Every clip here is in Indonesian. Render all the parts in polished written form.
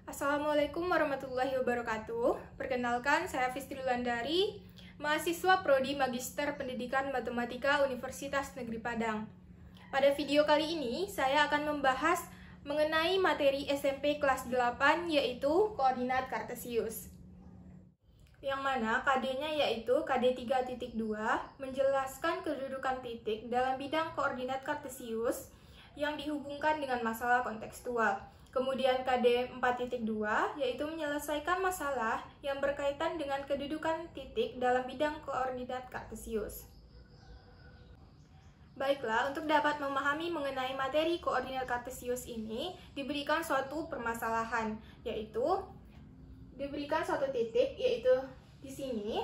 Assalamualaikum warahmatullahi wabarakatuh. Perkenalkan, saya Fistri Wulandari, mahasiswa Prodi Magister Pendidikan Matematika Universitas Negeri Padang. Pada video kali ini, saya akan membahas mengenai materi SMP kelas 8, yaitu koordinat kartesius. Yang mana KD-nya yaitu KD 3.2, menjelaskan kedudukan titik dalam bidang koordinat kartesius yang dihubungkan dengan masalah kontekstual. Kemudian KD 4.2 yaitu menyelesaikan masalah yang berkaitan dengan kedudukan titik dalam bidang koordinat kartesius. Baiklah, untuk dapat memahami mengenai materi koordinat kartesius ini, diberikan suatu permasalahan, yaitu diberikan suatu titik, yaitu di sini.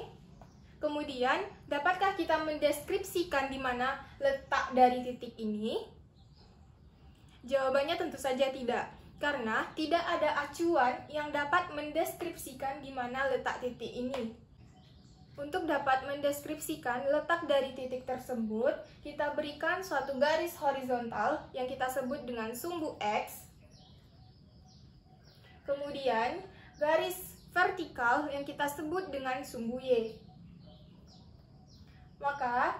Kemudian, dapatkah kita mendeskripsikan di mana letak dari titik ini? Jawabannya tentu saja tidak, karena tidak ada acuan yang dapat mendeskripsikan di mana letak titik ini. Untuk dapat mendeskripsikan letak dari titik tersebut, kita berikan suatu garis horizontal yang kita sebut dengan sumbu X. Kemudian, garis vertikal yang kita sebut dengan sumbu Y. Maka,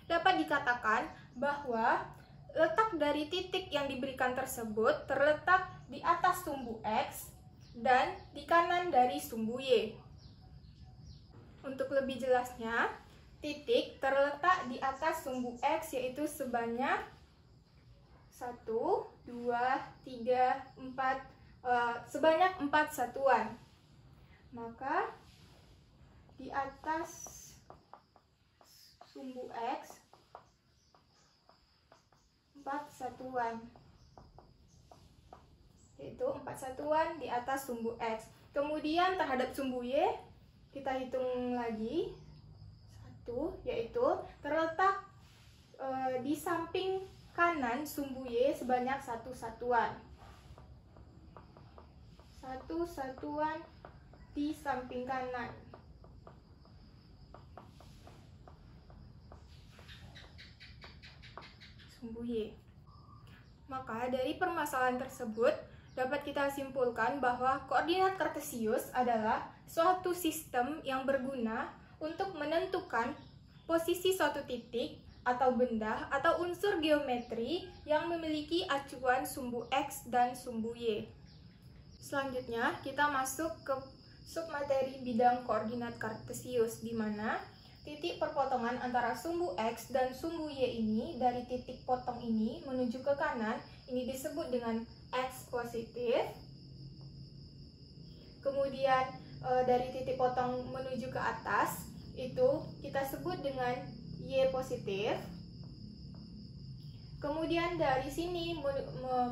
dapat dikatakan bahwa letak dari titik yang diberikan tersebut terletak di atas sumbu X dan di kanan dari sumbu Y. Untuk lebih jelasnya, titik terletak di atas sumbu X yaitu sebanyak 1, 2, 3, 4, sebanyak 4 satuan. Maka di atas sumbu X 4 satuan, yaitu 4 satuan di atas sumbu X. Kemudian terhadap sumbu Y kita hitung lagi 1, yaitu terletak di samping kanan sumbu Y sebanyak 1 satuan. 1 satuan di samping kanan. Sumbu Y. Maka dari permasalahan tersebut dapat kita simpulkan bahwa koordinat kartesius adalah suatu sistem yang berguna untuk menentukan posisi suatu titik atau benda atau unsur geometri yang memiliki acuan sumbu X dan sumbu Y. Selanjutnya, kita masuk ke submateri bidang koordinat kartesius, di mana titik perpotongan antara sumbu X dan sumbu Y ini dari titik potong ini menuju ke kanan, ini disebut dengan X positif. Kemudian dari titik potong menuju ke atas, itu kita sebut dengan Y positif. Kemudian dari sini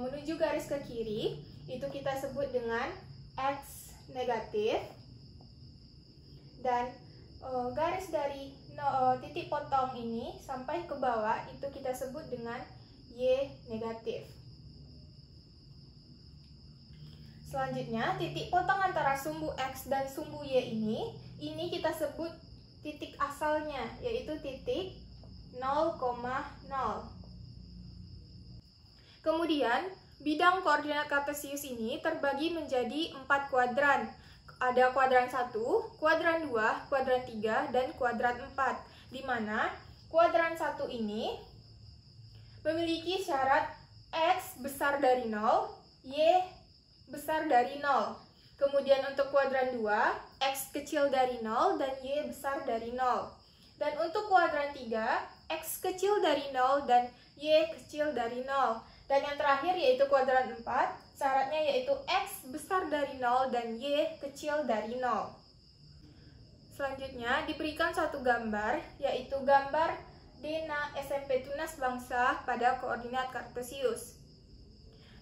menuju garis ke kiri, itu kita sebut dengan X negatif. Dan garis dari titik potong ini sampai ke bawah itu kita sebut dengan Y negatif. Selanjutnya, titik potong antara sumbu X dan sumbu Y ini kita sebut titik asalnya, yaitu titik 0,0. Kemudian, bidang koordinat kartesius ini terbagi menjadi 4 kuadran. Ada kuadran 1, kuadran 2, kuadran 3, dan kuadran 4. Di mana kuadran 1 ini memiliki syarat X besar dari 0, Y besar dari 0. Kemudian untuk kuadran 2, X kecil dari 0 dan Y besar dari 0. Dan untuk kuadran 3, X kecil dari 0 dan Y kecil dari 0. Dan yang terakhir yaitu kuadran 4, syaratnya yaitu X besar dari 0 dan Y kecil dari 0. Selanjutnya diberikan satu gambar, yaitu gambar Dena SMP Tunas Bangsa pada koordinat kartesius.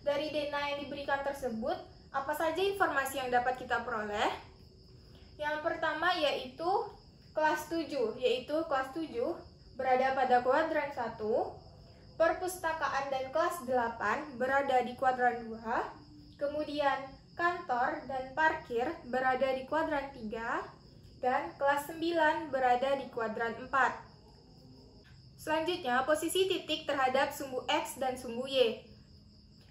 Dari Dena yang diberikan tersebut, apa saja informasi yang dapat kita peroleh? Yang pertama yaitu kelas 7, yaitu kelas 7 berada pada kuadran 1, perpustakaan dan kelas 8 berada di kuadran 2, kemudian kantor dan parkir berada di kuadran 3, dan kelas 9 berada di kuadran 4. Selanjutnya, posisi titik terhadap sumbu X dan sumbu Y.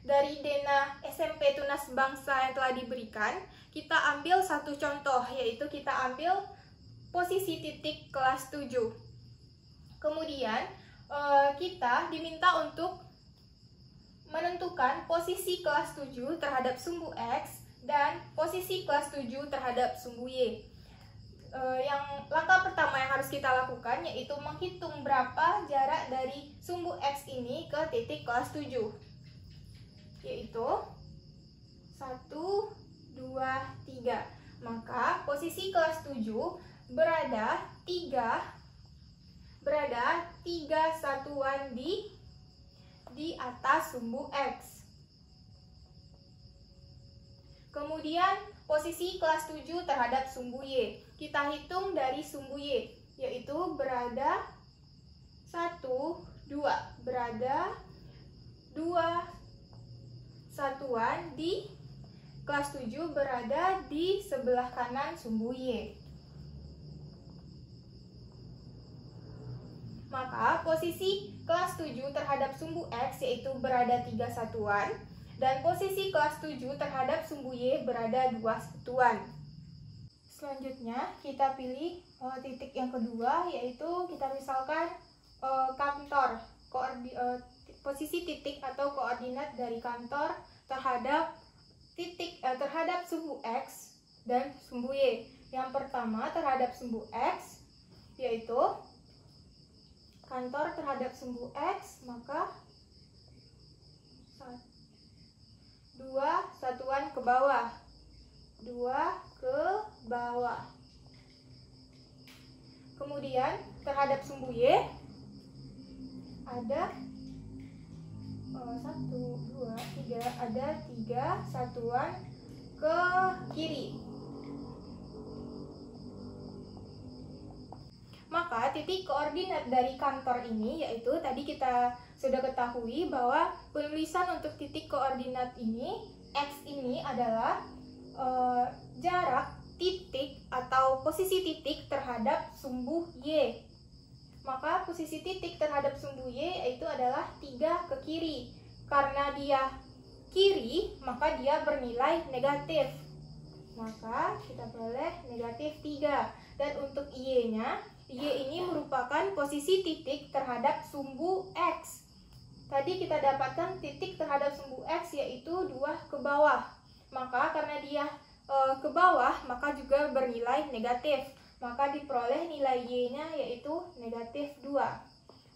Dari Dena SMP Tunas Bangsa yang telah diberikan, kita ambil satu contoh, yaitu kita ambil posisi titik kelas 7. Kemudian, kita diminta untuk menentukan posisi kelas 7 terhadap sumbu X dan posisi kelas 7 terhadap sumbu Y. Langkah pertama yang harus kita lakukan yaitu menghitung berapa jarak dari sumbu X ini ke titik kelas 7, yaitu 1, 2, 3. Maka posisi kelas 7 berada 3 satuan di atas sumbu X. Kemudian posisi kelas 7 terhadap sumbu Y. Kita hitung dari sumbu Y, yaitu berada 1, 2. Berada 2 satuan di kelas 7 berada di sebelah kanan sumbu Y. Maka posisi kelas 7 terhadap sumbu X yaitu berada 3 satuan. Dan posisi kelas 7 terhadap sumbu Y berada 2 satuan. Selanjutnya kita pilih titik yang kedua, yaitu kita misalkan kantor. Posisi titik atau koordinat dari kantor terhadap terhadap sumbu X dan sumbu Y. Yang pertama terhadap sumbu X, yaitu kantor terhadap sumbu X, maka 2 satuan ke bawah, 2 ke bawah. Kemudian terhadap sumbu Y ada 1, 2, 3, ada 3 satuan ke kiri. Maka titik koordinat dari kantor ini yaitu tadi kita sudah ketahui bahwa penulisan untuk titik koordinat ini, X ini adalah jarak titik atau posisi titik terhadap sumbu Y. Maka posisi titik terhadap sumbu Y yaitu adalah 3 ke kiri. Karena dia kiri, maka dia bernilai negatif. Maka kita peroleh negatif 3. Dan untuk Y-nya, Y ini merupakan posisi titik terhadap sumbu X. Tadi kita dapatkan titik terhadap sumbu X yaitu 2 ke bawah. Maka karena dia ke bawah, maka juga bernilai negatif. Maka diperoleh nilai Y-nya yaitu negatif 2.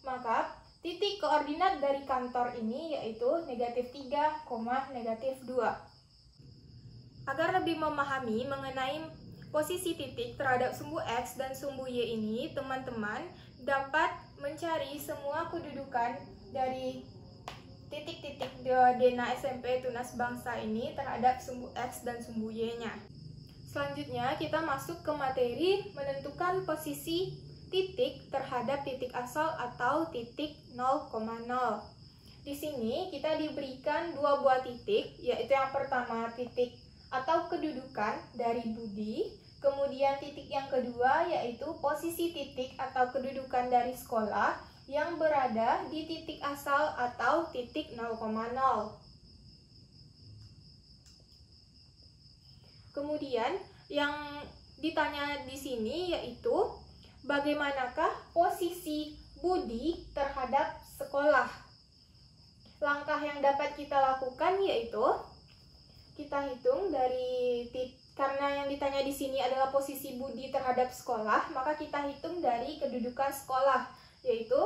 Maka titik koordinat dari kantor ini yaitu negatif 3, negatif 2. Agar lebih memahami mengenai posisi titik terhadap sumbu X dan sumbu Y ini, teman-teman dapat mencari semua kedudukan dari titik-titik Dena SMP Tunas Bangsa ini terhadap sumbu X dan sumbu Y-nya. Selanjutnya kita masuk ke materi menentukan posisi titik terhadap titik asal atau titik 0,0. Di sini kita diberikan 2 buah titik, yaitu yang pertama titik atau kedudukan dari Budi, kemudian titik yang kedua yaitu posisi titik atau kedudukan dari sekolah yang berada di titik asal atau titik 0,0. Kemudian yang ditanya di sini yaitu bagaimanakah posisi Budi terhadap sekolah. Langkah yang dapat kita lakukan yaitu kita hitung dari karena yang ditanya di sini adalah posisi Budi terhadap sekolah, maka kita hitung dari kedudukan sekolah, yaitu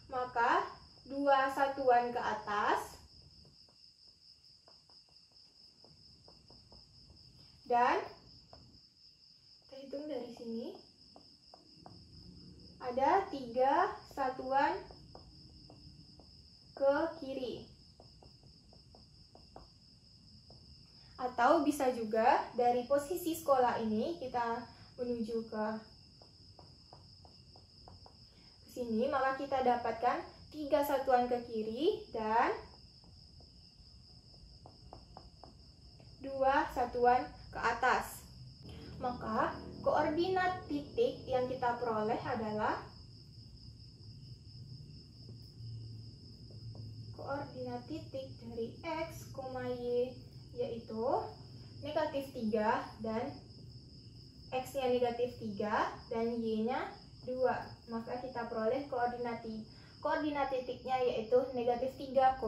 maka 2 satuan ke atas dan kita hitung dari sini ada 3 satuan ke kiri. Atau bisa juga dari posisi sekolah ini kita menuju ke sini, maka kita dapatkan 3 satuan ke kiri dan 2 satuan ke atas. Maka koordinat titik yang kita peroleh adalah koordinat titik dari X, Y yaitu negatif 3 dan X-nya negatif 3 dan Y-nya 2. Maka kita peroleh koordinat titiknya yaitu negatif 3,2.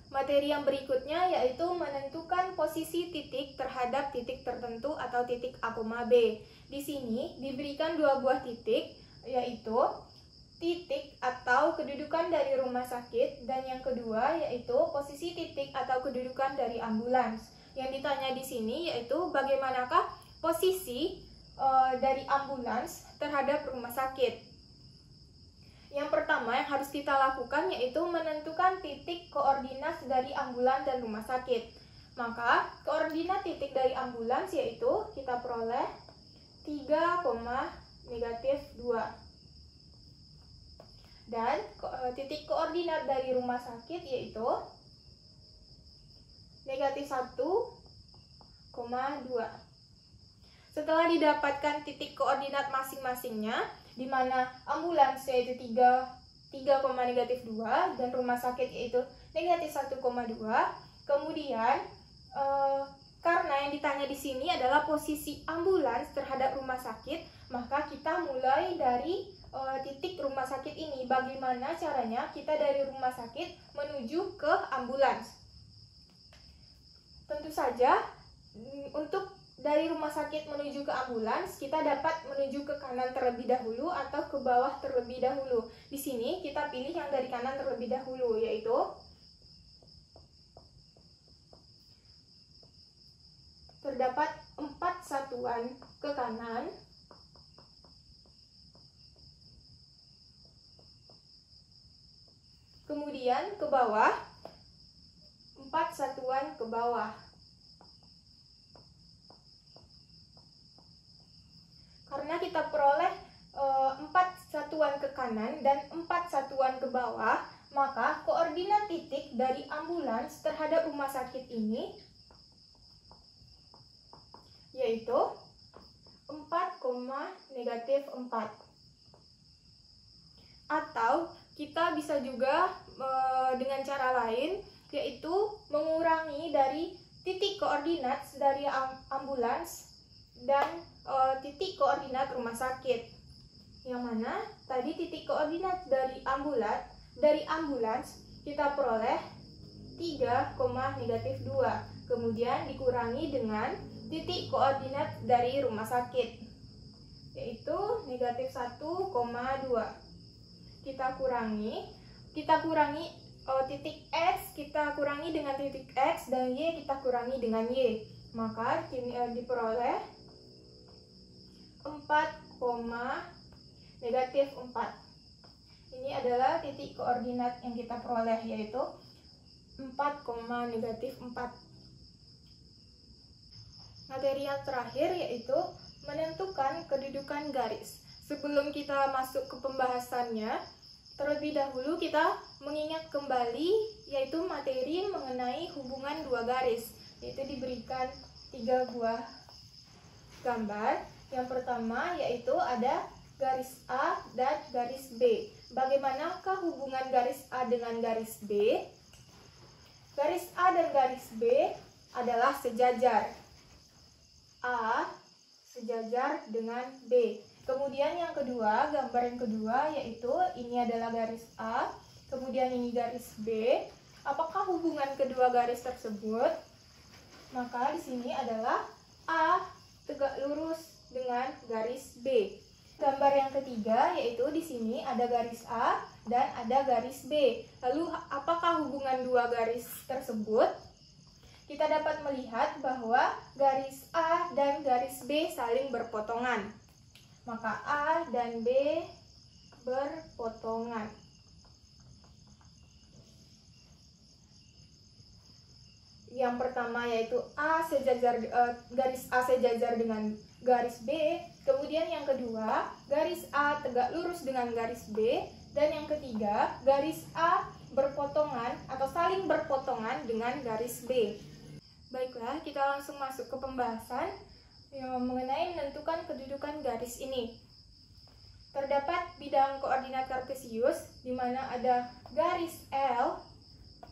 Materi yang berikutnya yaitu menentukan posisi titik terhadap titik tertentu atau titik A, B. Di sini diberikan dua buah titik, yaitu titik atau kedudukan dari rumah sakit, dan yang kedua yaitu posisi titik atau kedudukan dari ambulans. Yang ditanya di sini yaitu bagaimanakah posisi dari ambulans terhadap rumah sakit. Yang pertama yang harus kita lakukan yaitu menentukan titik koordinat dari ambulans dan rumah sakit. Maka koordinat titik dari ambulans yaitu kita peroleh 3, negatif 2. Dan titik koordinat dari rumah sakit yaitu negatif 1,2. Setelah didapatkan titik koordinat masing-masingnya, di mana ambulans yaitu 3, negatif 2, dan rumah sakit yaitu negatif 1,2. Kemudian, karena yang ditanya di sini adalah posisi ambulans terhadap rumah sakit, maka kita mulai dari titik rumah sakit ini. Bagaimana caranya kita dari rumah sakit menuju ke ambulans? Tentu saja, untuk dari rumah sakit menuju ke ambulans, kita dapat menuju ke kanan terlebih dahulu atau ke bawah terlebih dahulu. Di sini kita pilih yang dari kanan terlebih dahulu, yaitu terdapat 4 satuan ke kanan, kemudian ke bawah 4 satuan ke bawah. Karena kita peroleh 4 satuan ke kanan dan 4 satuan ke bawah, maka koordinat titik dari ambulans terhadap rumah sakit ini yaitu 4, negatif 4. Atau kita bisa juga dengan cara lain, yaitu mengurangi dari titik koordinat dari ambulans dan titik koordinat rumah sakit. Yang mana tadi titik koordinat dari ambulans kita peroleh 3, negatif 2. Kemudian dikurangi dengan titik koordinat dari rumah sakit, yaitu negatif 1,2. Kita kurangi titik X, kita kurangi dengan titik X, dan Y kita kurangi dengan Y. Maka diperoleh 4, negatif 4. Ini adalah titik koordinat yang kita peroleh, yaitu 4, negatif 4. Materi yang terakhir yaitu menentukan kedudukan garis. Sebelum kita masuk ke pembahasannya, terlebih dahulu kita mengingat kembali yaitu materi mengenai hubungan dua garis, yaitu diberikan 3 buah gambar. Yang pertama yaitu ada garis A dan garis B. Bagaimanakah hubungan garis A dengan garis B? Garis A dan garis B adalah sejajar. A sejajar dengan B. Kemudian yang kedua, gambar yang kedua yaitu ini adalah garis A, kemudian ini garis B. Apakah hubungan kedua garis tersebut? Maka di sini adalah A tegak lurus dengan garis B. Gambar yang ketiga yaitu di sini ada garis A dan ada garis B. Lalu apakah hubungan dua garis tersebut? Kita dapat melihat bahwa garis A dan garis B saling berpotongan. Maka A dan B berpotongan. Yang pertama yaitu garis A sejajar dengan garis B. Kemudian yang kedua, garis A tegak lurus dengan garis B. Dan yang ketiga, garis A berpotongan atau saling berpotongan dengan garis B. Baiklah, kita langsung masuk ke pembahasan. mengenai menentukan kedudukan garis ini. Terdapat bidang koordinat kartesius di mana ada garis L,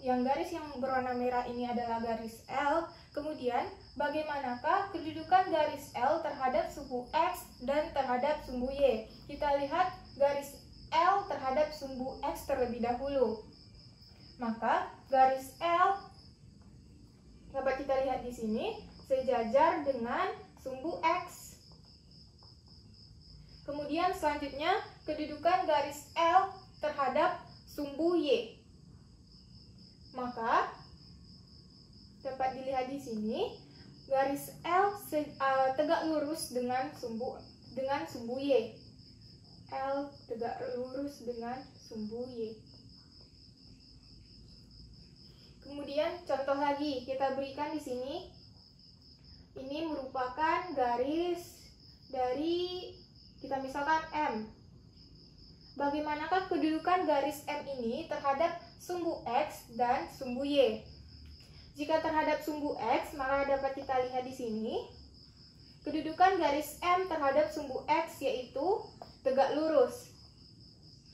yang garis yang berwarna merah ini adalah garis L. Kemudian, bagaimanakah kedudukan garis L terhadap sumbu X dan terhadap sumbu Y? Kita lihat garis L terhadap sumbu X terlebih dahulu. Maka, garis L dapat kita lihat di sini sejajar dengan sumbu X. Kemudian selanjutnya kedudukan garis L terhadap sumbu Y. Maka dapat dilihat di sini garis L tegak lurus dengan sumbu Y. L tegak lurus dengan sumbu Y. Kemudian contoh lagi kita berikan di sini. Ini merupakan garis dari kita misalkan M. Bagaimanakah kedudukan garis M ini terhadap sumbu X dan sumbu Y? Jika terhadap sumbu X, maka dapat kita lihat di sini. Kedudukan garis M terhadap sumbu X yaitu tegak lurus.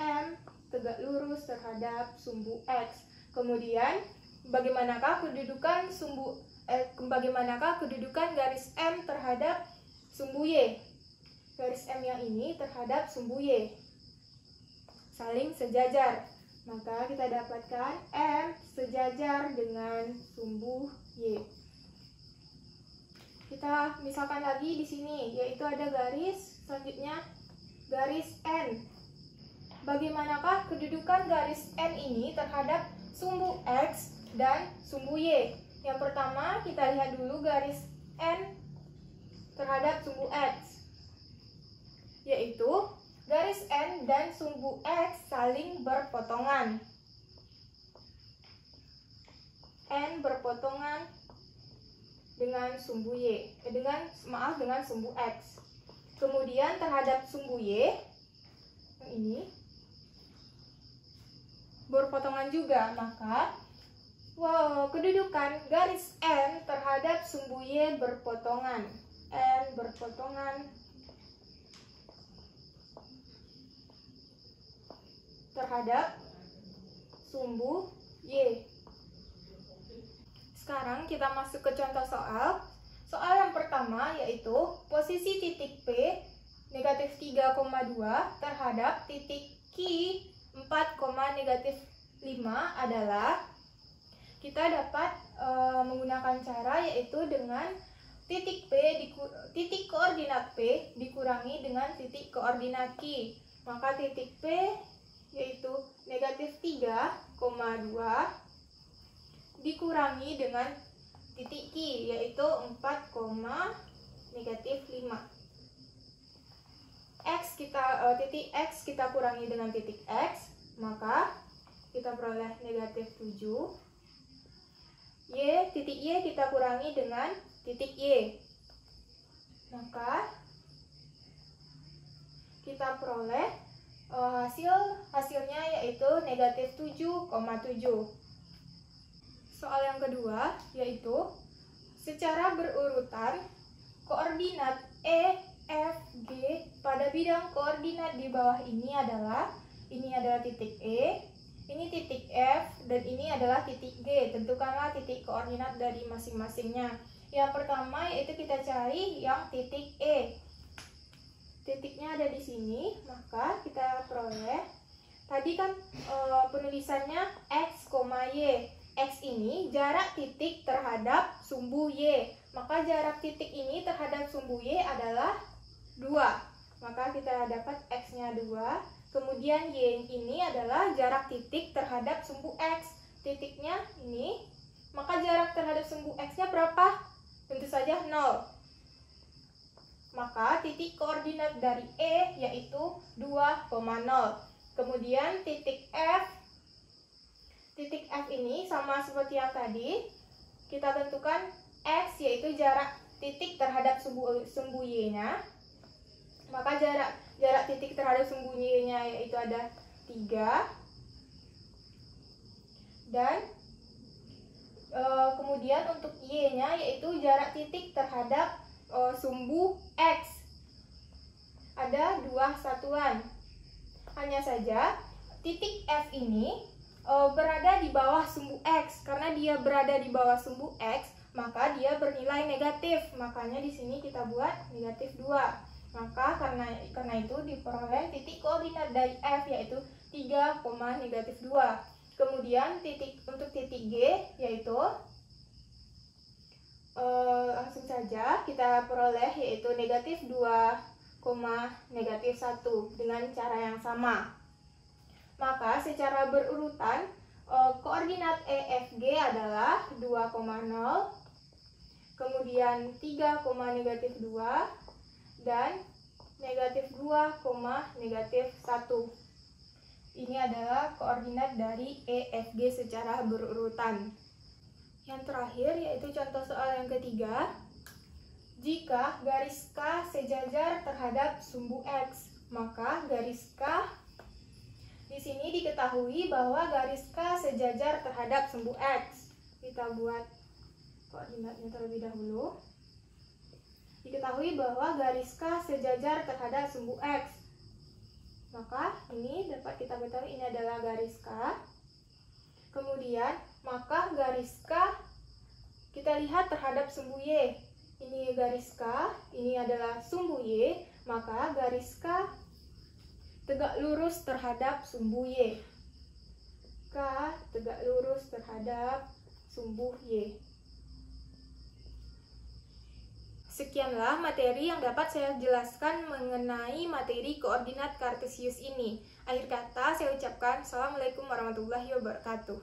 M tegak lurus terhadap sumbu X. Kemudian, bagaimanakah kedudukan garis M terhadap sumbu Y? Garis M yang ini terhadap sumbu Y saling sejajar. Maka kita dapatkan M sejajar dengan sumbu Y. Kita misalkan lagi di sini, yaitu ada garis selanjutnya garis N. Bagaimanakah kedudukan garis N ini terhadap sumbu X dan sumbu Y? Yang pertama kita lihat dulu garis N terhadap sumbu X, yaitu garis N dan sumbu X saling berpotongan. N berpotongan dengan sumbu Y, dengan sumbu X. Kemudian terhadap sumbu Y, yang ini berpotongan juga, maka kedudukan garis N terhadap sumbu Y berpotongan. N berpotongan terhadap sumbu Y. Sekarang kita masuk ke contoh soal. Soal yang pertama yaitu posisi titik P negatif 3,2 terhadap titik Q 4, negatif 5 adalah, kita dapat menggunakan cara yaitu dengan titik koordinat P dikurangi dengan titik koordinat Q. Maka titik P yaitu negatif 3,2 dikurangi dengan titik Q yaitu 4, negatif 5. Titik X kita kurangi dengan titik X, maka kita peroleh negatif 7. Titik Y kita kurangi dengan titik Y, maka kita peroleh hasilnya yaitu negatif 7,7. Soal yang kedua yaitu secara berurutan koordinat E, F, G pada bidang koordinat di bawah ini adalah titik E, ini titik F, dan ini adalah titik G. Tentukanlah titik koordinat dari masing-masingnya. Yang pertama yaitu kita cari yang titik E. Titiknya ada di sini, maka kita peroleh. Tadi kan penulisannya X, Y. X ini jarak titik terhadap sumbu Y. Maka jarak titik ini terhadap sumbu Y adalah 2. Maka kita dapat X-nya 2. Kemudian Y ini adalah jarak titik terhadap sumbu X. Titiknya ini. Maka jarak terhadap sumbu X-nya berapa? Tentu saja 0. Maka titik koordinat dari E yaitu 2,0. Kemudian titik F. Titik F ini sama seperti yang tadi. Kita tentukan X yaitu jarak titik terhadap sumbu Y-nya. Maka jarak titik terhadap sumbu Y-nya yaitu ada 3. Dan kemudian untuk Y-nya yaitu jarak titik terhadap sumbu X. Ada dua satuan. Hanya saja titik F ini berada di bawah sumbu X. Karena dia berada di bawah sumbu X, maka dia bernilai negatif. Makanya di sini kita buat negatif 2. Maka karena itu diperoleh titik koordinat dari F yaitu 3, negatif 2. Kemudian untuk titik G yaitu langsung saja kita peroleh yaitu negatif 2, negatif 1 dengan cara yang sama. Maka secara berurutan koordinat EFG adalah 2,0, kemudian 3, negatif 2 dan negatif 2, negatif 1. Ini adalah koordinat dari EFG secara berurutan. Yang terakhir yaitu contoh soal yang ketiga. Jika garis K sejajar terhadap sumbu X, maka garis K di sini diketahui bahwa garis K sejajar terhadap sumbu X. Kita buat koordinatnya terlebih dahulu. Diketahui bahwa garis K sejajar terhadap sumbu X. Maka ini dapat kita ketahui ini adalah garis K. Kemudian, maka garis K kita lihat terhadap sumbu Y. Ini garis K, ini adalah sumbu Y, maka garis K tegak lurus terhadap sumbu Y. K tegak lurus terhadap sumbu Y. Sekianlah materi yang dapat saya jelaskan mengenai materi koordinat kartesius ini. Akhir kata saya ucapkan Assalamualaikum warahmatullahi wabarakatuh.